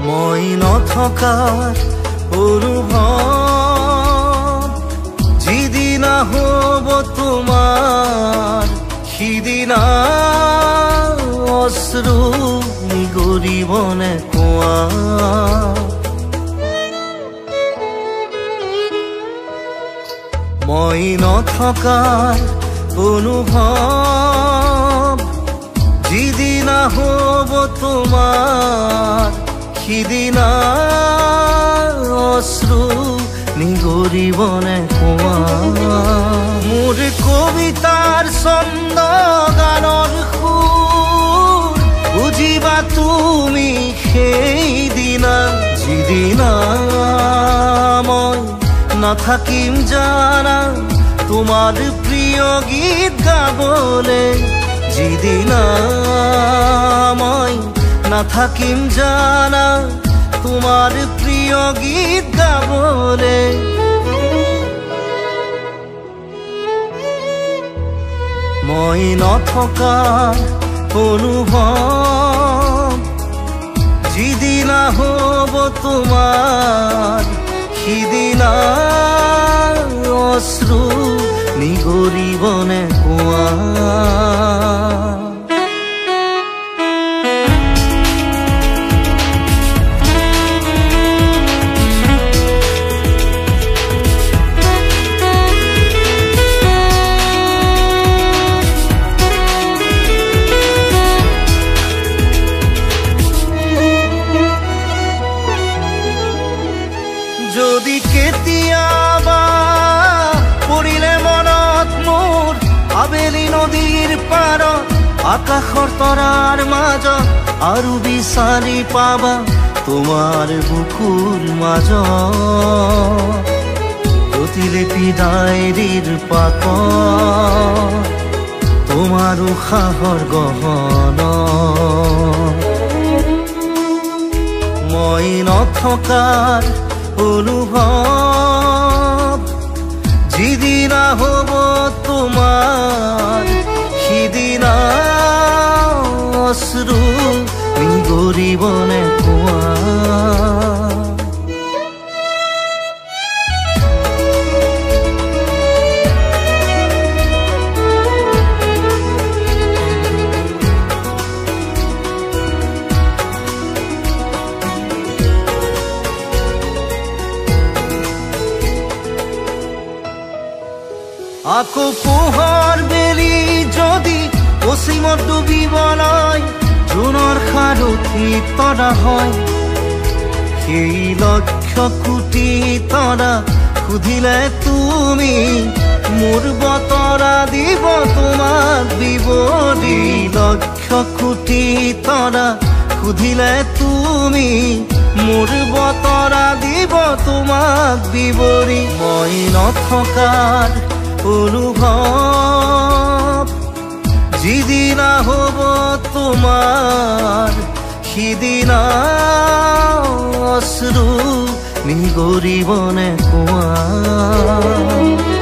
মই নথকাৰ অনুভৱ যিদিনা হ'ব তোমাৰ সিদিনা অশ্ৰু নিগৰিবনে কোৱা মই নথকাৰ অনুভৱ যিদিনা হ'ব তোমাৰ সিদিনা অশ্ৰু নিগৰিবনে কোৱা মোৰ কবিতাৰ ছন্দ গানৰ সুৰ বুজিবা তুমি সেইদিনা যিদিনা মই নাথাকিম জানা তোমাৰ প্ৰিয় গীত গাবলে যিদিনা মই নাথাকিম জানা তোমাৰ প্ৰিয় গীত গাবলে মই নথকাৰ অনুভৱ যিদিনা হ'ব তোমাৰ সিদিনা অশ্ৰু নিগৰিবনে কোৱা যদি কেতিয়াবা পৰিলে মনত মোৰ আবেলি নদীৰ পাৰত আকাশৰ তৰাৰ মাজত আৰু বিচাৰি পাবা তোমাৰ বুকুৰ মাজত প্ৰতিলিপি ডায়েৰীৰ পাতত তোমাৰ উশাহৰ গহনা মই নথকাৰ অনুভৱ যিদিনা হ'ব তোমাৰ সিদিনা অশ্ৰু নিগৰিবনে কোৱা আকৌ পোহৰ বেলি যদি অসীমত ডুবিবলৈ জোনৰ সাৰথি তৰা হয় সেই লক্ষ কোটি তৰা সুধিলে তুমি মোৰ বতৰা দিব তোমাক বিৱৰি লক্ষ কোটি তৰা সুধিলে তুমি মোৰ বতৰা দিব তোমাক বিৱৰি মই নথকাৰ অনুভৱ যিদিনা হ'ব তোমাৰ সিদিনা অশ্ৰু নিগৰিবনে কোৱা